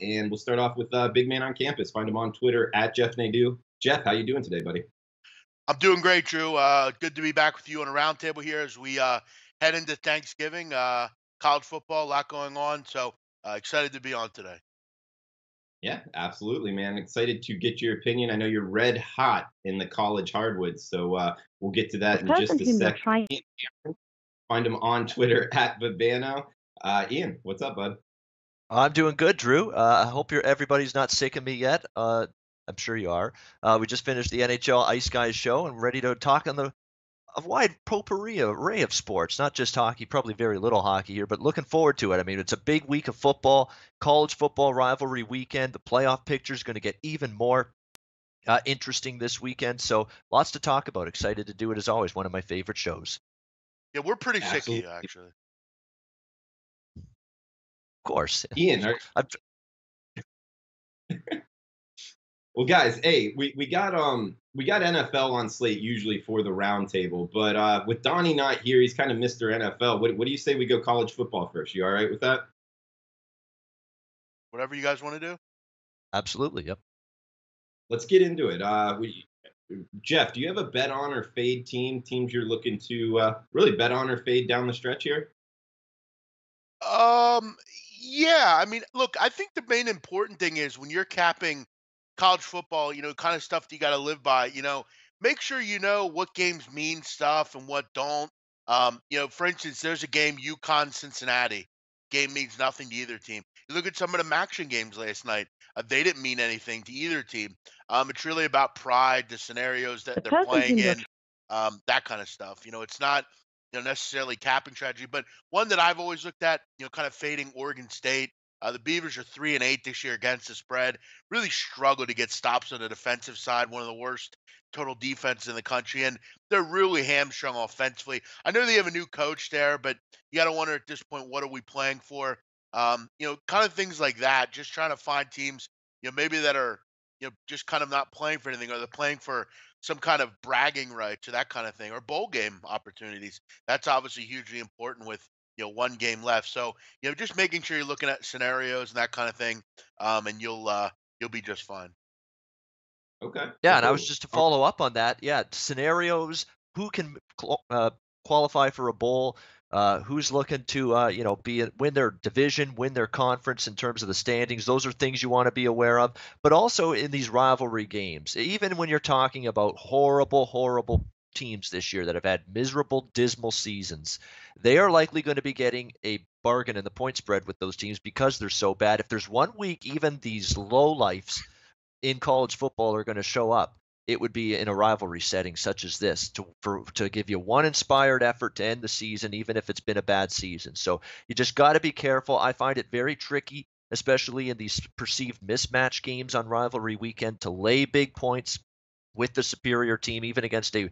and we'll start off with Big Man on Campus. Find him on Twitter at Jeff Nadeau. Jeff, how you doing today, buddy? I'm doing great, Drew. Good to be back with you on a roundtable here as we head into Thanksgiving. College football, a lot going on, so excited to be on today. Yeah, absolutely, man. Excited to get your opinion. I know you're red hot in the college hardwoods, so we'll get to The that in just person a whom you're second. trying. Find him on Twitter at Babano. Ian, what's up, bud? I'm doing good, Drew. I hope everybody's not sick of me yet. I'm sure you are. We just finished the NHL Ice Guys show and ready to talk on a wide potpourri array of sports, not just hockey, probably very little hockey here, but looking forward to it. I mean, it's a big week of football, college football rivalry weekend. The playoff picture is going to get even more interesting this weekend. So lots to talk about. Excited to do it as always. One of my favorite shows. Yeah, we're pretty sick of you, Absolutely. actually. Of course. Ian, I'm, well, guys, hey, we got NFL on slate usually for the roundtable, but with Donnie not here, he's kind of Mr. NFL. What do you say we go college football first? You all right with that? Whatever you guys want to do. Absolutely. Yep. Let's get into it. Jeff, do you have a bet on or fade teams you're looking to really bet on or fade down the stretch here? Yeah. I mean, look, I think the main important thing is when you're capping college football, kind of stuff that you got to live by. Make sure you know what games mean stuff and what don't. For instance, there's a game UConn Cincinnati. Game means nothing to either team. You look at some of the action games last night. They didn't mean anything to either team. It's really about pride, the scenarios The that they're person playing whom you're in, that kind of stuff. It's not necessarily capping strategy, but one that I've always looked at, kind of fading Oregon State. The Beavers are 3-8 this year against the spread. Really struggle to get stops on the defensive side. One of the worst total defense in the country, and they're really hamstrung offensively. I know they have a new coach there, but you got to wonder at this point, what are we playing for? Kind of things like that. Just trying to find teams, maybe that are, just kind of not playing for anything, or they're playing for some kind of bragging rights or that kind of thing, or bowl game opportunities. That's obviously hugely important with one game left. So just making sure you're looking at scenarios and that kind of thing, and you'll be just fine. Okay. Yeah, and I was Cool. just to follow up on that. Yeah, scenarios. Who can qualify for a bowl? Who's looking to win their division, win their conference in terms of the standings? Those are things you want to be aware of. But also in these rivalry games, even when you're talking about horrible teams this year that have had miserable, dismal seasons, they are likely going to be getting a bargain in the point spread with those teams because they're so bad. If there's 1 week, even these low lifes in college football are going to show up, it would be in a rivalry setting such as this to give you one inspired effort to end the season, even if it's been a bad season. So you just got to be careful. I find it very tricky, especially in these perceived mismatch games on rivalry weekend, to lay big points with the superior team, even against a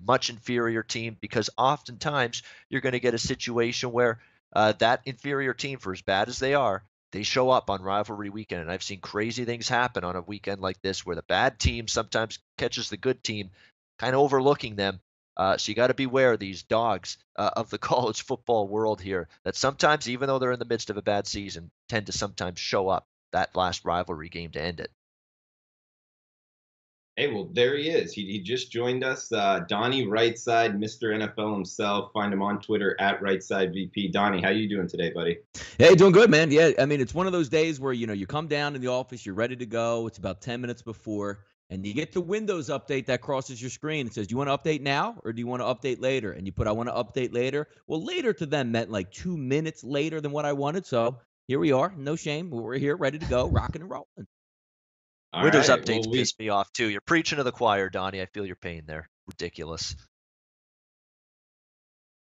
much inferior team, because oftentimes you're going to get a situation where that inferior team, for as bad as they show up on rivalry weekend. And I've seen crazy things happen on a weekend like this where the bad team sometimes catches the good team, kind of overlooking them. So you got to beware of these dogs of the college football world here that sometimes, even though they're in the midst of a bad season, tend to sometimes show up that last rivalry game to end it. Hey, well, there he is. He just joined us. Donnie Rightside, Mr. NFL himself. Find him on Twitter at RightSideVP. Donnie, how you doing today, buddy? Hey, doing good, man. Yeah, I mean, it's one of those days where, you come down in the office, you're ready to go. It's about 10 minutes before, and you get the Windows update that crosses your screen. It says, do you want to update now or do you want to update later? And you put, I want to update later. Well, later to them meant like 2 minutes later than what I wanted. So here we are. No shame. We're here, ready to go, rocking and rolling. All Windows right. updates Well, piss me off too. You're preaching to the choir, Donnie. I feel your pain there. Ridiculous.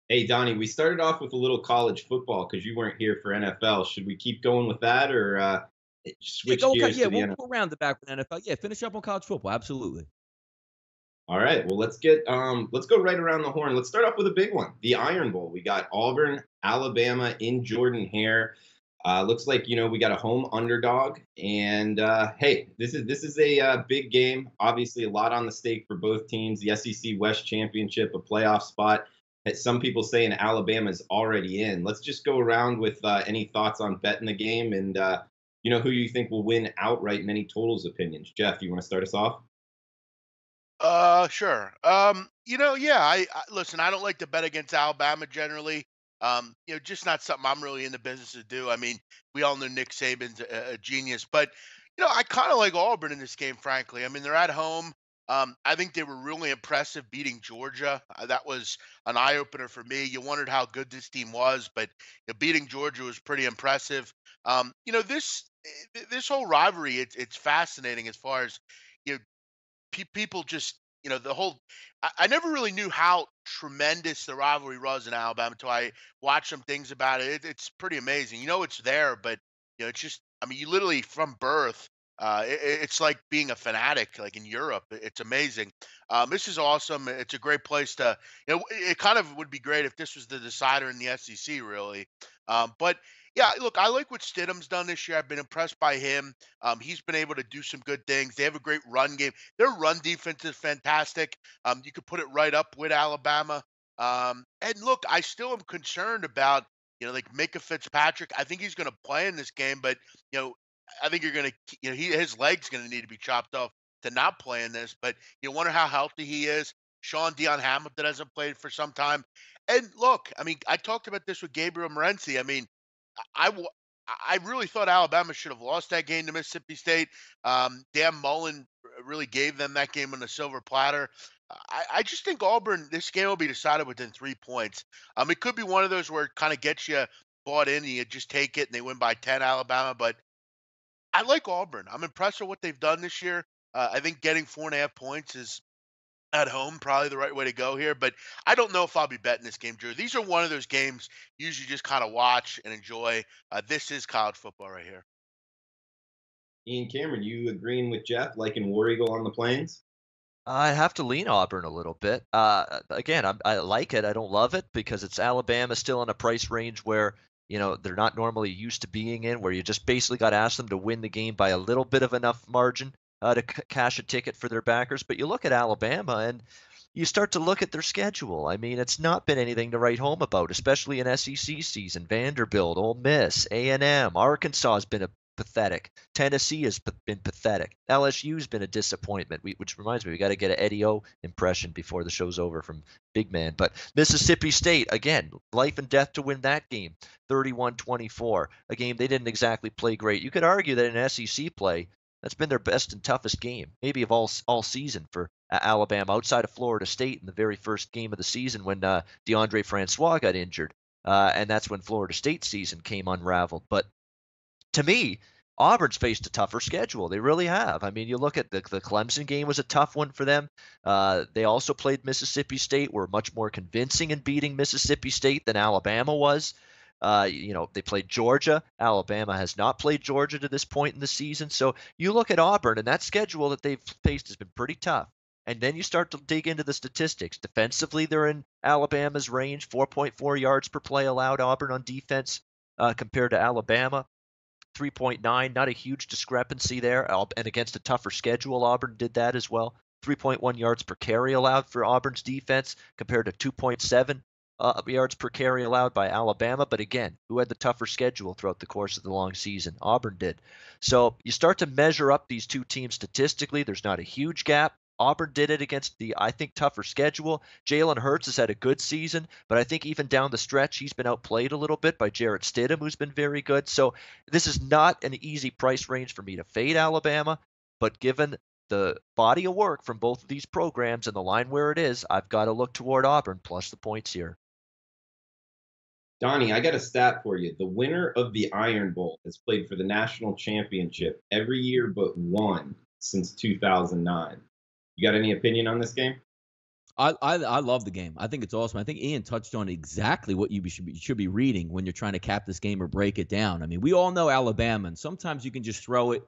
hey, Donnie, we started off with a little college football because you weren't here for NFL. Should we keep going with that or switch gears to the we'll NFL? go around the back with NFL. Yeah, finish up on college football. Absolutely. All right. Well, let's go right around the horn. Let's start off with a big one, the Iron Bowl. We got Auburn, Alabama in Jordan-Hare. Looks like we got a home underdog, and hey, this is a big game. Obviously, a lot on the stake for both teams. The SEC West Championship, a playoff spot. Some people saying Alabama's already in. Let's just go around with any thoughts on betting the game, and You know who you think will win outright in any totals opinions? Jeff, you want to start us off? Sure. Yeah, I listen, I don't like to bet against Alabama generally. Just not something I'm really in the business to do. I mean, we all know Nick Saban's a genius, but I kind of like Auburn in this game, frankly. I mean, they're at home. I think they were really impressive beating Georgia. That was an eye opener for me. You wondered how good this team was, but beating Georgia was pretty impressive. This whole rivalry, it's fascinating as far as you know people just the whole I never really knew how tremendous the rivalry was in Alabama until I watched some things about it. It's pretty amazing. It's there, but it's just I mean, you literally from birth. It's like being a fanatic, like in Europe. It's amazing. This is awesome. It's a great place to. It kind of would be great if this was the decider in the SEC, really. But yeah, look, I like what Stidham's done this year. I've been impressed by him. He's been able to do some good things. They have a great run game. Their run defense is fantastic. You could put it right up with Alabama. And look, I still am concerned about, like Micah Fitzpatrick. I think he's going to play in this game, but I think you're going to, his leg's going to need to be chopped off to not play in this. But you wonder how healthy he is. Sean Dion Hamilton hasn't played for some time. And look, I mean, I talked about this with Gabriel Morency. I mean, I w- I really thought Alabama should have lost that game to Mississippi State. Dan Mullen really gave them that game on a silver platter. I just think Auburn, this game will be decided within 3 points. It could be one of those where it kind of gets you bought in and you just take it and they win by 10, Alabama. But I like Auburn. I'm impressed with what they've done this year. I think getting 4.5 points is at home probably the right way to go here, but I don't know if I'll be betting this game, Drew. These are one of those games you usually just kind of watch and enjoy. This is college football right here. Ian Cameron, you agreeing with Jeff, liking War Eagle on the Plains? I have to lean Auburn a little bit. Again, I like it. I don't love it because it's Alabama still in a price range where they're not normally used to being in, where you just basically got to ask them to win the game by a little bit of enough margin to cash a ticket for their backers. But you look at Alabama and you start to look at their schedule. I mean, it's not been anything to write home about, especially in SEC season. Vanderbilt, Ole Miss, A&M, Arkansas has been pathetic. Tennessee has been pathetic. LSU's been a disappointment, which reminds me, we got to get an Eddie O impression before the show's over from Big Man. But Mississippi State, again, life and death to win that game, 31-24, a game they didn't exactly play great. You could argue that in SEC play, that's been their best and toughest game, maybe of all season for Alabama, outside of Florida State in the very first game of the season when DeAndre Francois got injured. And that's when Florida State season came unraveled. But to me, Auburn's faced a tougher schedule. They really have. I mean, you look at the Clemson game was a tough one for them. They also played Mississippi State, were much more convincing in beating Mississippi State than Alabama was. They played Georgia. Alabama has not played Georgia to this point in the season. So you look at Auburn, and that schedule that they've faced has been pretty tough. And then you start to dig into the statistics. Defensively, they're in Alabama's range, 4.4 yards per play allowed Auburn on defense compared to Alabama. 3.9, not a huge discrepancy there. And against a tougher schedule, Auburn did that as well. 3.1 yards per carry allowed for Auburn's defense compared to 2.7 yards per carry allowed by Alabama. But again, who had the tougher schedule throughout the course of the long season? Auburn did. So you start to measure up these two teams statistically. There's not a huge gap. Auburn did it against the, I think, tougher schedule. Jalen Hurts has had a good season, but I think even down the stretch, he's been outplayed a little bit by Jarrett Stidham, who's been very good. So this is not an easy price range for me to fade Alabama, but given the body of work from both of these programs and the line where it is, I've got to look toward Auburn plus the points here. Donnie, I got a stat for you. The winner of the Iron Bowl has played for the national championship every year but one since 2009. You got any opinion on this game? I love the game. I think it's awesome. I think Ian touched on exactly what you should be reading when you're trying to cap this game or break it down. I mean, we all know Alabama, and sometimes you can just throw it,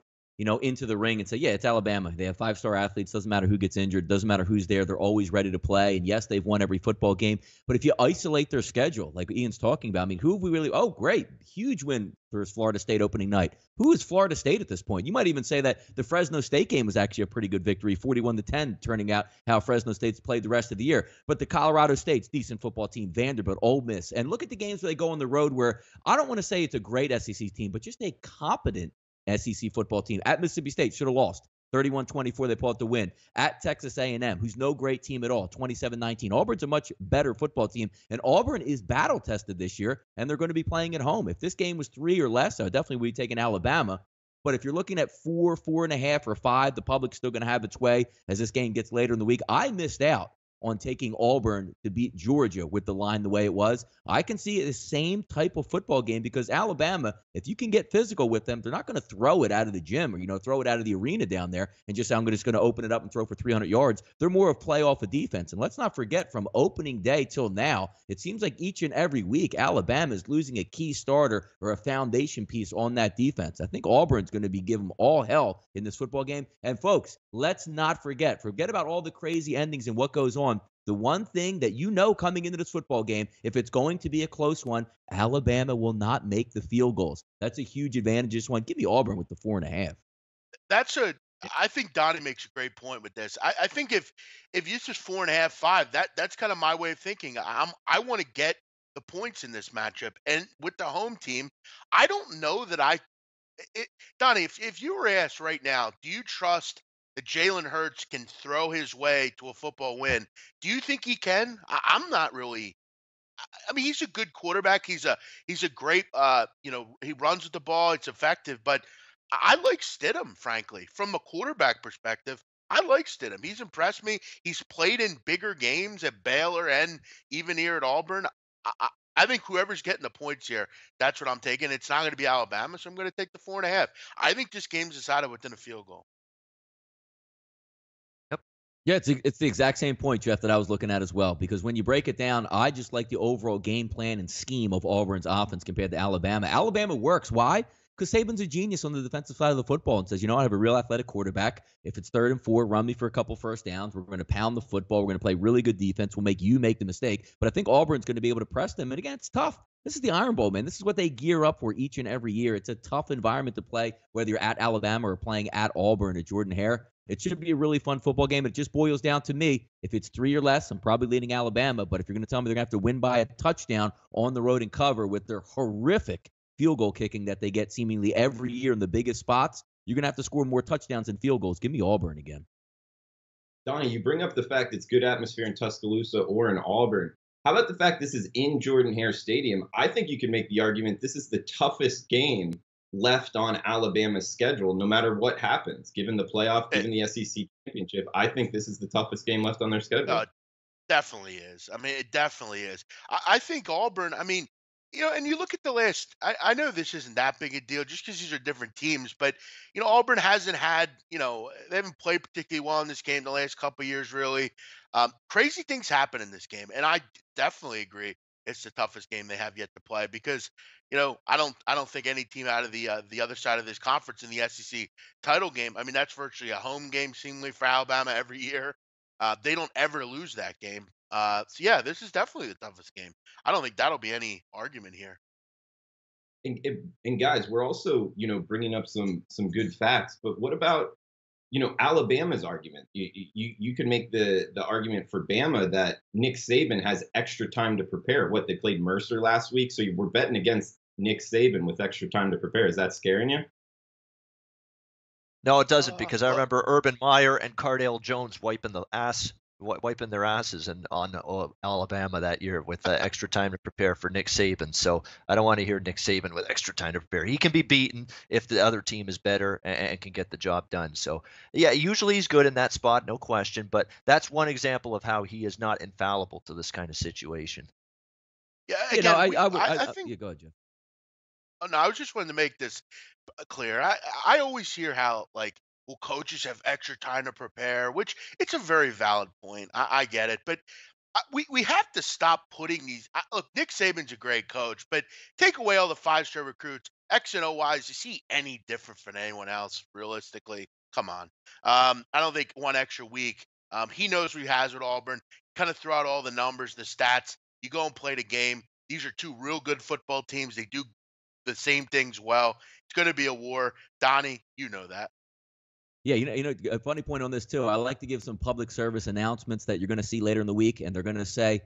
into the ring and say, yeah, it's Alabama. They have 5-star athletes. Doesn't matter who gets injured. Doesn't matter who's there. They're always ready to play. And yes, they've won every football game. But if you isolate their schedule, like Ian's talking about, I mean, who have we really? Oh, great. Huge win for Florida State opening night. Who is Florida State at this point? You might even say that the Fresno State game was actually a pretty good victory, 41-10, turning out how Fresno State's played the rest of the year. But the Colorado State's decent football team, Vanderbilt, Ole Miss. And look at the games where they go on the road where I don't want to say it's a great SEC team, but just a competent SEC football team. At Mississippi State, should have lost. 31-24, they pull out the win. At Texas A&M, who's no great team at all, 27-19. Auburn's a much better football team, and Auburn is battle-tested this year, and they're going to be playing at home. If this game was 3 or less, I would definitely be taking Alabama. But if you're looking at 4, 4.5, or 5, the public's still going to have its way as this game gets later in the week. I missed out on taking Auburn to beat Georgia with the line the way it was. I can see the same type of football game because Alabama, if you can get physical with them, they're not going to throw it out of the gym or, throw it out of the arena down there and just say, I'm just going to open it up and throw for 300 yards. They're more of play off of defense. And let's not forget, from opening day till now, it seems like each and every week, Alabama is losing a key starter or a foundation piece on that defense. I think Auburn's going to be giving them all hell in this football game. And folks, let's not forget about all the crazy endings and what goes on. The one thing that coming into this football game, if it's going to be a close one, Alabama will not make the field goals. That's a huge advantage. This one, give me Auburn with the 4.5. I think Donnie makes a great point with this. I think if this is 4.5, 5, that's kind of my way of thinking. I want to get the points in this matchup, and with the home team, I don't know that Donnie, if you were asked right now, do you trust that Jalen Hurts can throw his way to a football win? Do you think he can? I'm not really. I mean, he's a good quarterback. He's a great, he runs with the ball. It's effective. But I like Stidham, frankly, from a quarterback perspective. I like Stidham. He's impressed me. He's played in bigger games at Baylor and even here at Auburn. I think whoever's getting the points here, that's what I'm taking. It's not going to be Alabama, so I'm going to take the 4.5. I think this game's decided within a field goal. Yeah, it's the exact same point, Jeff, that I was looking at as well. Because when you break it down, I just like the overall game plan and scheme of Auburn's offense compared to Alabama. Alabama works. Why? Because Saban's a genius on the defensive side of the football and says, I have a real athletic quarterback. If it's 3rd and 4, run me for a couple first downs. We're going to pound the football. We're going to play really good defense. We'll make you make the mistake. But I think Auburn's going to be able to press them. And again, it's tough. This is the Iron Bowl, man. This is what they gear up for each and every year. It's a tough environment to play, whether you're at Alabama or playing at Auburn or Jordan-Hare. It should be a really fun football game. It just boils down to me. If it's 3 or less, I'm probably leaning Alabama. But if you're going to tell me they're going to have to win by a touchdown on the road and cover with their horrific field goal kicking that they get seemingly every year in the biggest spots, you're going to have to score more touchdowns than field goals. Give me Auburn again. Donnie, you bring up the fact it's good atmosphere in Tuscaloosa or in Auburn. How about the fact this is in Jordan-Hare Stadium? I think you can make the argument this is the toughest game left on Alabama's schedule, no matter what happens. Given the playoff, given the SEC championship, I think this is the toughest game left on their schedule. Definitely is. I mean, it definitely is. I think Auburn, and you look at the list, I know this isn't that big a deal just because these are different teams, but, Auburn hasn't had, they haven't played particularly well in this game the last couple of years, really. Crazy things happen in this game, and I definitely agree it's the toughest game they have yet to play because, I don't think any team out of the other side of this conference in the SEC title game, that's virtually a home game seemingly for Alabama every year. They don't ever lose that game. So yeah, this is definitely the toughest game. I don't think that'll be any argument here. And guys, we're also, bringing up some good facts, but what about, Alabama's argument? You can make the argument for Bama that Nick Saban has extra time to prepare. What, they played Mercer last week, so we're betting against Nick Saban with extra time to prepare. Is that scaring you? No, it doesn't, because I remember Urban Meyer and Cardale Jones wiping their asses on Alabama that year with extra time to prepare for Nick Saban. So I don't want to hear Nick Saban with extra time to prepare. He can be beaten if the other team is better and can get the job done. So yeah, usually he's good in that spot, no question. But that's one example of how he is not infallible to this kind of situation. Yeah, again, I think. Yeah, go ahead, Jim. Oh no, I was just wanting to make this clear. I always hear how coaches have extra time to prepare, which it's a very valid point. I get it, but we have to stop putting these. Look, Nick Saban's a great coach, but take away all the 5-star recruits, X and O wise, is he any different from anyone else? Realistically, come on. I don't think one extra week. He knows what he has with Auburn. Kind of throw out all the numbers, the stats. You go and play the game. These are two real good football teams. They do the same things well. It's going to be a war. Donnie, you know that. Yeah, a funny point on this too. I like to give some public service announcements that you're going to see later in the week, and they're going to say,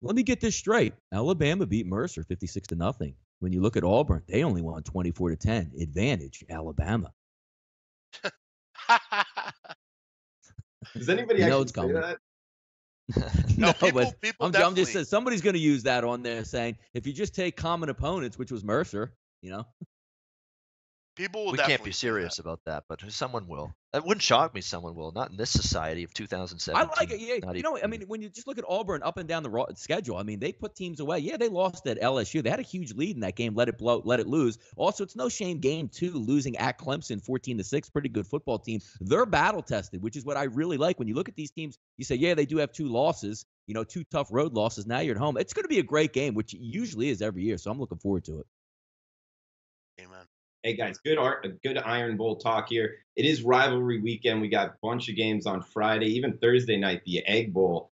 "Let me get this straight. Alabama beat Mercer 56-0. When you look at Auburn, they only won 24-10. Advantage, Alabama. Does anybody You know actually it's say coming. that? No, people I'm definitely. just saying somebody's going to use that on there saying, if you just take common opponents, which was Mercer, People will We definitely can't be say serious about that, but someone will. It wouldn't shock me someone will. Not in this society of I 2017. like it. Yeah, Not I mean, when you just look at Auburn up and down the schedule, I mean, they put teams away. Yeah, they lost at LSU. They had a huge lead in that game, let it lose. Also, it's no shame game 2, losing at Clemson 14-6, pretty good football team. They're battle tested, which is what I really like. When you look at these teams, you say, yeah, they do have 2 losses, 2 tough road losses. Now you're at home. It's going to be a great game, which it usually is every year. So I'm looking forward to it. Amen. Hey guys, good Iron Bowl talk here. It is rivalry weekend. We got a bunch of games on Friday, even Thursday night, the Egg Bowl.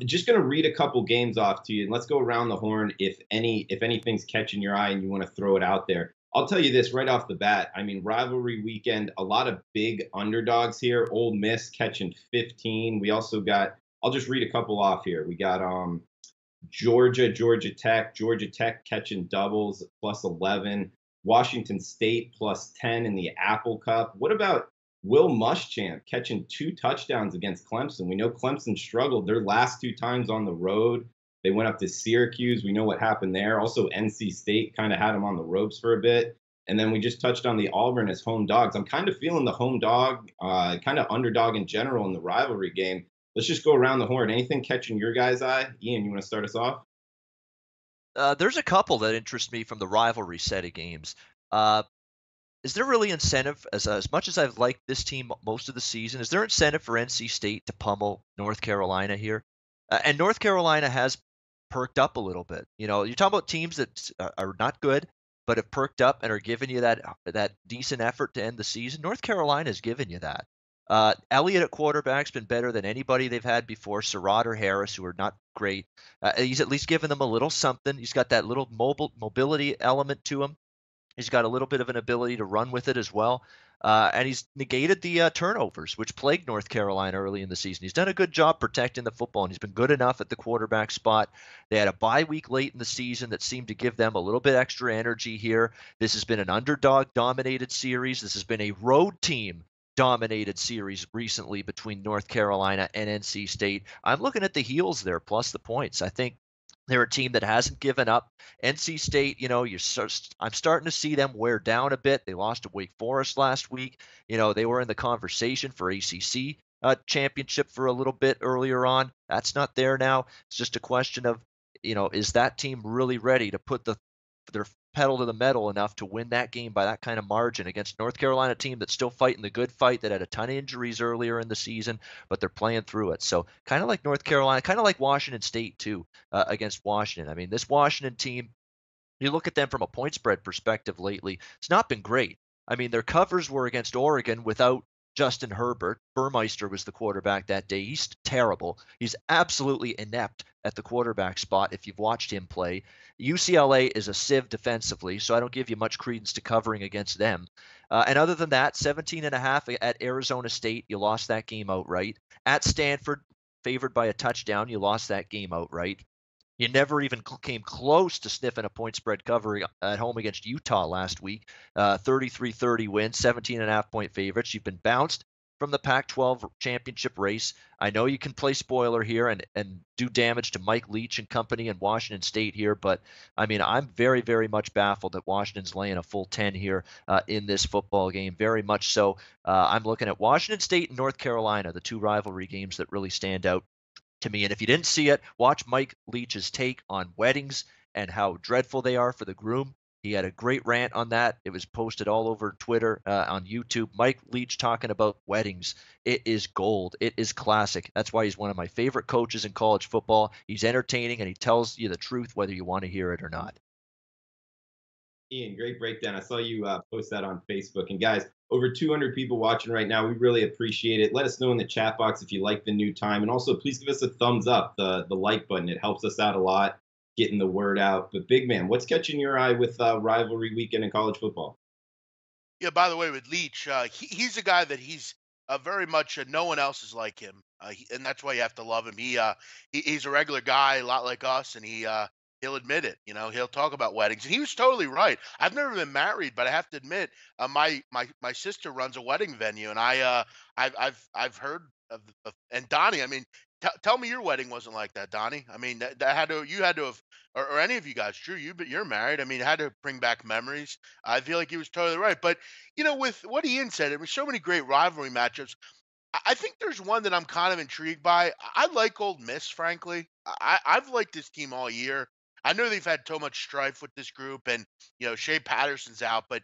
Just gonna read a couple games off to you, and let's go around the horn if anything's catching your eye and you want to throw it out there. I'll tell you this right off the bat. I mean, rivalry weekend, a lot of big underdogs here. Ole Miss catching 15. We also got. I'll just read a couple off here. We got Georgia Tech catching doubles plus 11. Washington State plus 10 in the Apple Cup. What about Will Muschamp catching 2 touchdowns against Clemson? We know Clemson struggled their last 2 times on the road. They went up to Syracuse. We know what happened there. Also, NC State kind of had them on the ropes for a bit. And then we just touched on the Auburn as home dogs. I'm kind of feeling the home dog, kind of underdog in general in the rivalry game. Let's just go around the horn. Anything catching your guys' eye? Ian, you want to start us off? There's a couple that interest me from the rivalry set of games. Is there really incentive, as much as I've liked this team most of the season, is there incentive for NC State to pummel North Carolina here? And North Carolina has perked up a little bit. You're talking about teams that are not good, but have perked up and are giving you that decent effort to end the season. North Carolina's given you that. Elliott at quarterback's been better than anybody they've had before. Surratt or Harris, who are not great. He's at least given them a little something. He's got that little mobility element to him. He's got a little bit of an ability to run with it as well. And he's negated the turnovers, which plagued North Carolina early in the season. He's done a good job protecting the football, and he's been good enough at the quarterback spot. They had a bye week late in the season that seemed to give them a little bit extra energy here. This has been an underdog-dominated series. This has been a road team dominated series recently between North Carolina and NC State. I'm looking at the heels there, plus the points. I think they're a team that hasn't given up. NC State, I'm starting to see them wear down a bit. They lost to Wake Forest last week. They were in the conversation for ACC championship for a little bit earlier on. That's not there now. It's just a question of, is that team really ready to put their pedal to the metal enough to win that game by that kind of margin against North Carolina team that's still fighting the good fight, that had a ton of injuries earlier in the season, but they're playing through it. So kind of like North Carolina, kind of like Washington State too, against Washington. I mean, this Washington team, you look at them from a point spread perspective lately, it's not been great. I mean, their covers were against Oregon without Justin Herbert. Burmeister was the quarterback that day. He's terrible. He's absolutely inept at the quarterback spot if you've watched him play. UCLA is a sieve defensively, so I don't give you much credence to covering against them. And other than that, 17.5 at Arizona State, you lost that game outright. At Stanford, favored by a touchdown, you lost that game outright. You never even came close to sniffing a point spread cover at home against Utah last week. 33-30 win, 17.5 point favorites. You've been bounced from the Pac-12 championship race. I know you can play spoiler here and do damage to Mike Leach and company in Washington State here, but I mean, I'm very, very much baffled that Washington's laying a full 10 here in this football game. Very much so. I'm looking at Washington State and North Carolina, the 2 rivalry games that really stand out to me. And if you didn't see it, watch Mike Leach's take on weddings and how dreadful they are for the groom. He had a great rant on that. It was posted all over Twitter, on YouTube. Mike Leach talking about weddings. It is gold. It is classic. That's why he's one of my favorite coaches in college football. He's entertaining, and he tells you the truth whether you want to hear it or not. Ian, great breakdown. I saw you post that on Facebook. And guys, over 200 people watching right now. We really appreciate it. Let us know in the chat box if you like the new time. And also, please give us a thumbs up, the like button. It helps us out a lot, getting the word out. But big man, what's catching your eye with rivalry weekend in college football? Yeah, by the way, with Leach, he's a guy that he's very much no one else is like him, and that's why you have to love him. He's a regular guy, a lot like us, and he'll admit it. He'll talk about weddings, and he was totally right. I've never been married, but I have to admit, my sister runs a wedding venue, and I've heard of and Donnie. I mean, tell me your wedding wasn't like that, Donnie. I mean, that you had to have, or any of you guys, Drew, but you're married. I mean, it had to bring back memories. I feel like he was totally right. But with what Ian said, there were so many great rivalry matchups. I think there's one that I'm kind of intrigued by. I like Old Miss, frankly. I've liked this team all year. I know they've had so much strife with this group, and Shea Patterson's out, but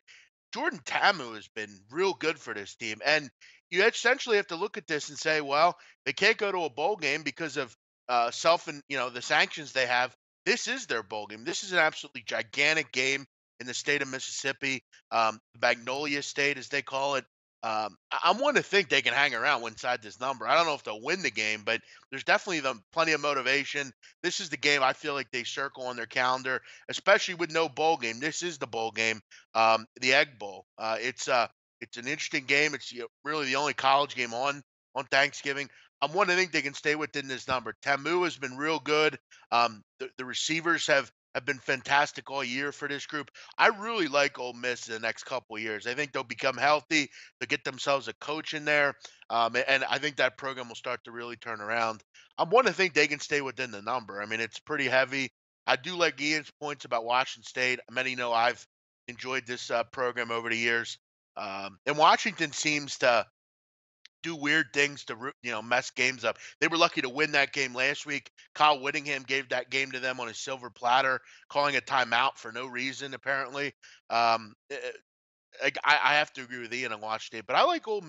Jordan Tamu has been real good for this team. And you essentially have to look at this and say, well, they can't go to a bowl game because of self and the sanctions they have. This is their bowl game. This is an absolutely gigantic game in the state of Mississippi, Magnolia State, as they call it. I'm one to think they can hang around inside this number. I don't know if they'll win the game, but there's definitely plenty of motivation. This is the game I feel like they circle on their calendar, especially with no bowl game. This is the bowl game, the Egg Bowl. It's an interesting game. It's really the only college game on Thanksgiving. I'm one to think they can stay within this number. Tamu has been real good. The receivers have been fantastic all year for this group. I really like Ole Miss in the next couple of years. I think they'll become healthy. They'll get themselves a coach in there, and I think that program will start to really turn around. I'm one to think they can stay within the number. I mean, it's pretty heavy. I do like Ian's points about Washington State. Many know I've enjoyed this program over the years, and Washington seems to do weird things to mess games up. They were lucky to win that game last week. Kyle Whittingham gave that game to them on a silver platter, calling a timeout for no reason apparently. I have to agree with Ian on Washington State, but I like Ole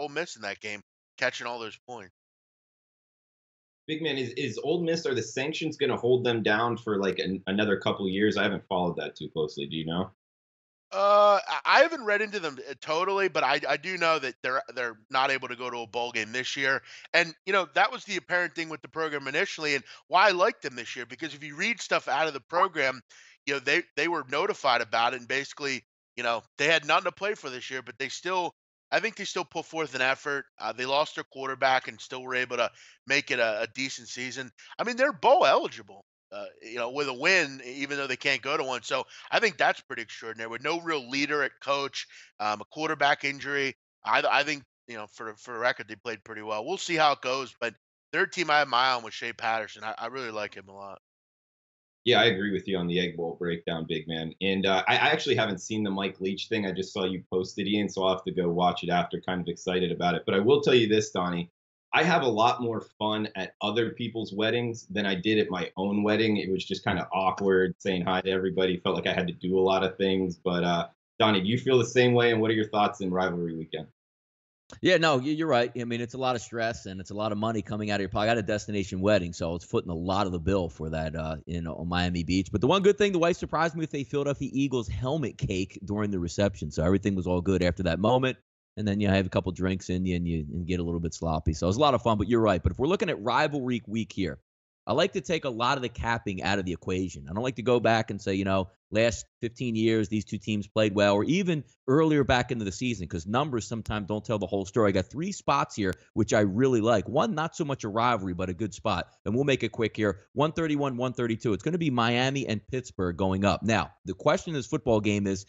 Miss in that game, catching all those points. Big man, is Old Miss, are the sanctions going to hold them down for like another couple of years? I haven't followed that too closely. Do you know? I haven't read into them totally, but I do know that they're not able to go to a bowl game this year. And that was the apparent thing with the program initially, and why I liked them this year. Because if you read stuff out of the program, they were notified about it, and basically, they had nothing to play for this year, but I think they still put forth an effort. They lost their quarterback and still were able to make it a decent season. I mean, they're bowl eligible. With a win, even though they can't go to one. So I think that's pretty extraordinary. With no real leader at coach, a quarterback injury, I think for the record they played pretty well. We'll see how it goes, but their team I have my eye on with Shea Patterson. I really like him a lot. Yeah, I agree with you on the Egg Bowl breakdown, big man. And I actually haven't seen the Mike Leach thing. I just saw you posted, Ian, so I'll have to go watch it after. Kind of excited about it. But I will tell you this, Donnie. I have a lot more fun at other people's weddings than I did at my own wedding. It was just kind of awkward saying hi to everybody. Felt like I had to do a lot of things. But Donnie, do you feel the same way? And what are your thoughts in rivalry weekend? Yeah, no, you're right. I mean, it's a lot of stress and it's a lot of money coming out of your pocket. I got a destination wedding, so it's footing a lot of the bill for that on Miami Beach. But the one good thing, the wife surprised me with a Philadelphia Eagles helmet cake during the reception. So everything was all good after that moment. And then you have a couple drinks in you and get a little bit sloppy. So it was a lot of fun, but you're right. But if we're looking at rivalry week here, I like to take a lot of the capping out of the equation. I don't like to go back and say, last 15 years, these two teams played well, or even earlier back into the season, because numbers sometimes don't tell the whole story. I got 3 spots here, which I really like. One, not so much a rivalry, but a good spot. And we'll make it quick here. 131, 132. It's going to be Miami and Pittsburgh going up. Now, the question in this football game is,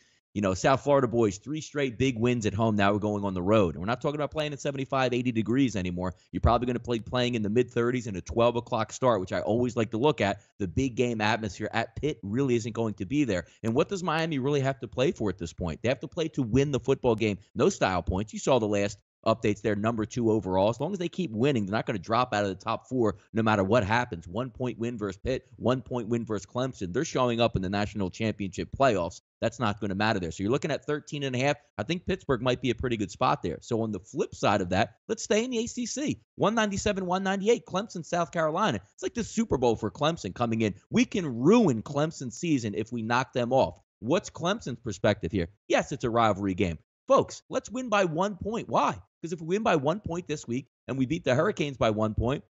South Florida boys, 3 straight big wins at home. Now we're going on the road. And we're not talking about playing at 75, 80 degrees anymore. You're probably going to be playing in the mid-30s and a 12 o'clock start, which I always like to look at. The big game atmosphere at Pitt really isn't going to be there. And what does Miami really have to play for at this point? They have to play to win the football game. No style points. You saw the last updates there, number 2 overall. As long as they keep winning, they're not going to drop out of the top 4 no matter what happens. 1-point win versus Pitt, 1-point win versus Clemson. They're showing up in the national championship playoffs. That's not going to matter there. So you're looking at 13.5. I think Pittsburgh might be a pretty good spot there. So on the flip side of that, let's stay in the ACC. 197, 198, Clemson, South Carolina. It's like the Super Bowl for Clemson coming in. We can ruin Clemson's season if we knock them off. What's Clemson's perspective here? Yes, it's a rivalry game. Folks, let's win by 1 point. Why? Because if we win by 1 point this week and we beat the Hurricanes by 1 point,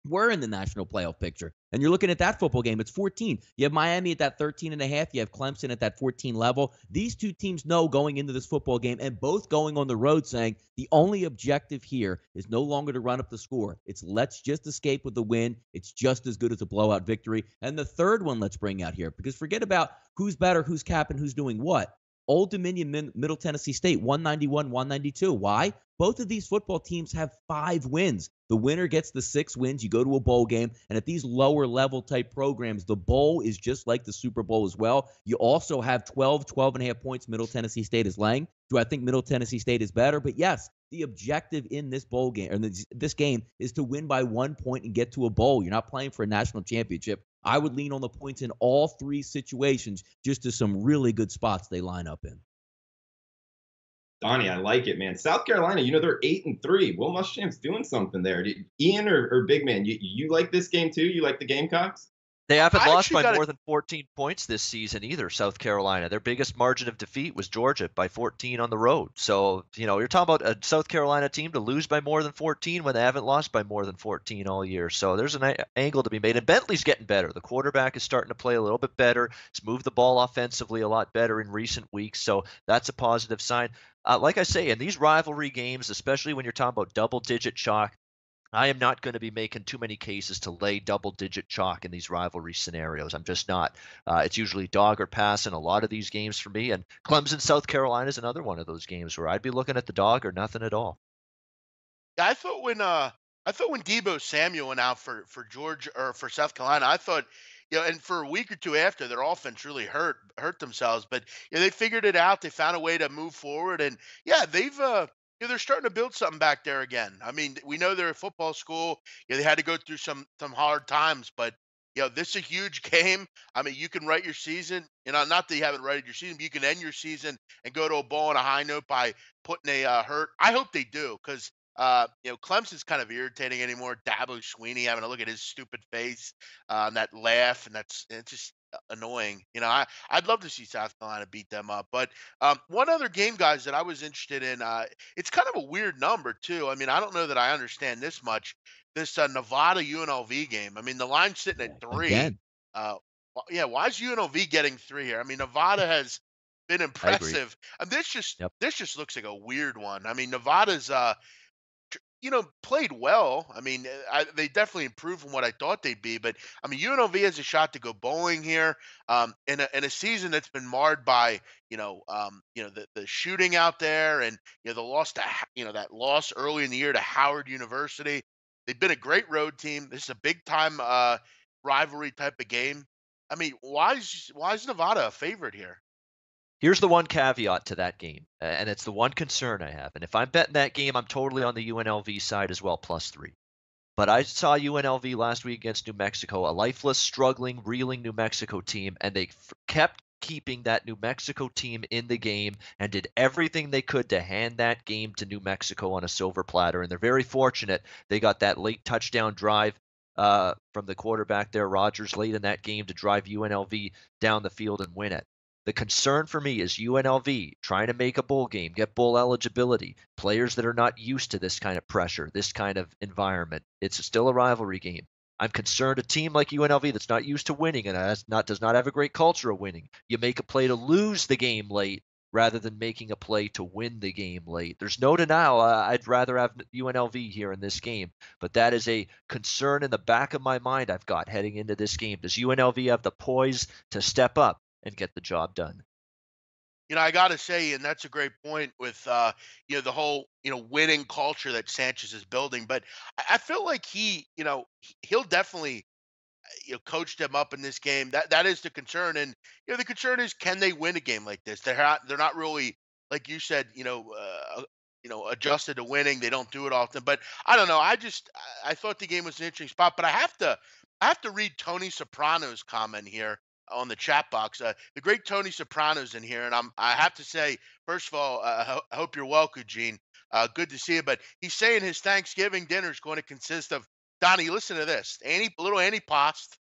were in the national playoff picture. And you're looking at that football game, it's 14. You have Miami at that 13.5. You have Clemson at that 14 level. These two teams know going into this football game, and both going on the road saying the only objective here is no longer to run up the score. It's let's just escape with the win. It's just as good as a blowout victory. And the third one let's bring out here, because forget about who's better, who's capping, who's doing what. Old Dominion, Middle Tennessee State, 191, 192. Why? Both of these football teams have 5 wins. The winner gets the 6 wins. You go to a bowl game. And at these lower level type programs, the bowl is just like the Super Bowl as well. You also have 12.5 points Middle Tennessee State is laying. Do I think Middle Tennessee State is better? But yes, the objective in this bowl game, or this game, is to win by 1 point and get to a bowl. You're not playing for a national championship. I would lean on the points in all 3 situations, just as some really good spots they line up in. Donnie, I like it, man. South Carolina, they're 8-3. Will Muschamp's doing something there. Ian or Big Man, you like this game too? You like the Gamecocks? They haven't lost by more than 14 points this season either, South Carolina. Their biggest margin of defeat was Georgia by 14 on the road. So, you're talking about a South Carolina team to lose by more than 14 when they haven't lost by more than 14 all year. So there's an angle to be made. And Bentley's getting better. The quarterback is starting to play a little bit better. He's moved the ball offensively a lot better in recent weeks. So that's a positive sign. Like I say, in these rivalry games, especially when you're talking about double-digit chalk, I am not going to be making too many cases to lay double-digit chalk in these rivalry scenarios. I'm just not. It's usually dog or pass in a lot of these games for me. And Clemson, South Carolina is another one of those games where I'd be looking at the dog or nothing at all. Yeah, I thought when Deebo Samuel went out for Georgia or for South Carolina, I thought, and for a week or two after, their offense really hurt themselves. But they figured it out. They found a way to move forward, and they've they're starting to build something back there again. I mean, we know they're a football school. They had to go through some hard times, but this is a huge game. I mean, you can write your season. Not that you haven't written your season, but you can end your season and go to a bowl on a high note by putting a hurt. I hope they do, because Clemson's kind of irritating anymore. Dabo Sweeney, having to look at his stupid face, that laugh, and it's just annoying. I'd love to see South Carolina beat them up. But one other game, guys, that I was interested in, it's kind of a weird number too. I mean, I don't know that I understand this much. This Nevada UNLV game. I mean, the line's sitting at 3. Again. Why is UNLV getting 3 here? I mean, Nevada has been impressive. And this just looks like a weird one. I mean, Nevada's played well. I mean, they definitely improved from what I thought they'd be. But I mean, UNLV has a shot to go bowling here, in a season that's been marred by the shooting out there, and the loss to that loss early in the year to Howard University. They've been a great road team. This is a big time rivalry type of game. I mean, why is Nevada a favorite here? Here's the one caveat to that game, and it's the one concern I have. And if I'm betting that game, I'm totally on the UNLV side as well, +3. But I saw UNLV last week against New Mexico, a lifeless, struggling, reeling New Mexico team, and they kept keeping that New Mexico team in the game and did everything they could to hand that game to New Mexico on a silver platter. And they're very fortunate they got that late touchdown drive from the quarterback there, Rogers, late in that game to drive UNLV down the field and win it. The concern for me is UNLV trying to make a bowl game, get bowl eligibility, players that are not used to this kind of pressure, this kind of environment. It's still a rivalry game. I'm concerned a team like UNLV that's not used to winning and does not have a great culture of winning. You make a play to lose the game late rather than making a play to win the game late. There's no denial. I'd rather have UNLV here in this game, but that is a concern in the back of my mind I've got heading into this game. Does UNLV have the poise to step up and get the job done? I got to say, and that's a great point with, the whole, winning culture that Sanchez is building. But I feel like he'll definitely, coach them up in this game. That is the concern. And, the concern is, can they win a game like this? They're not really, like you said, adjusted to winning. They don't do it often. But I don't know. I thought the game was an interesting spot. But I have to read Tony Soprano's comment here on the chat box. The great Tony Soprano's in here, and I have to say, first of all, I hope you're well, Eugene. Good to see you. But he's saying his Thanksgiving dinner is going to consist of, Donnie, listen to this: little antipasto,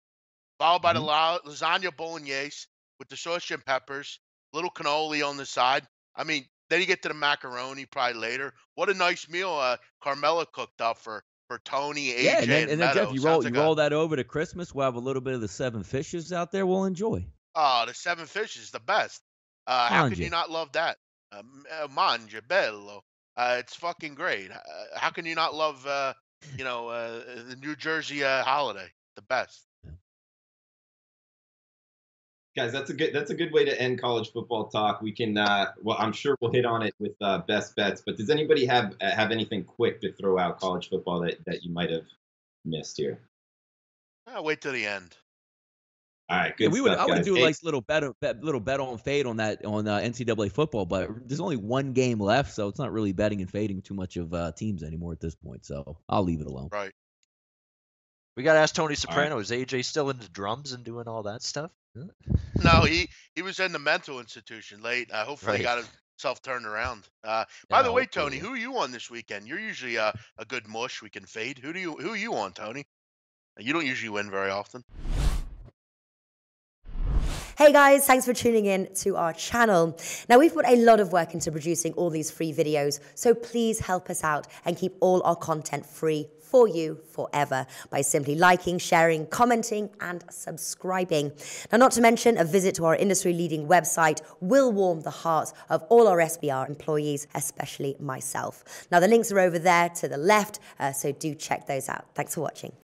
followed by the lasagna bolognese with the sausage and peppers, little cannoli on the side. I mean, then you get to the macaroni probably later. What a nice meal Carmela cooked up for for Tony, AJ, Yeah, and then Meadow. Jeff, you Sounds like roll that over to Christmas. We'll have a little bit of the seven fishes out there. We'll enjoy. Oh, the seven fish is the best. How can you Manje. not love that? Mangia bello. It's fucking great. How can you not love, the New Jersey holiday? The best. Guys, that's a good way to end college football talk. We can well, I'm sure we'll hit on it with best bets, but does anybody have anything quick to throw out college football that you might have missed here? I'll wait till the end. All right, good Yeah, stuff, I would guys. do Hey, like little bet on fade on that on NCAA football, but there's only one game left, so it's not really betting and fading too much of teams anymore at this point. So I'll leave it alone. Right. We got to ask Tony right. Soprano. Is AJ still into drums and doing all that stuff? Huh? No, he was in the mental institution late. Hopefully he Right. got himself turned around. By Yeah, the way, Tony, hopefully. who are you on this weekend? You're usually a good mush we can fade. Who are you on, Tony? You don't usually win very often. Hey guys, thanks for tuning in to our channel. Now we've put a lot of work into producing all these free videos, so please help us out and keep all our content free for you forever by simply liking, sharing, commenting, and subscribing. Now, not to mention, a visit to our industry-leading website will warm the hearts of all our SBR employees, especially myself. Now, the links are over there to the left, so do check those out. Thanks for watching.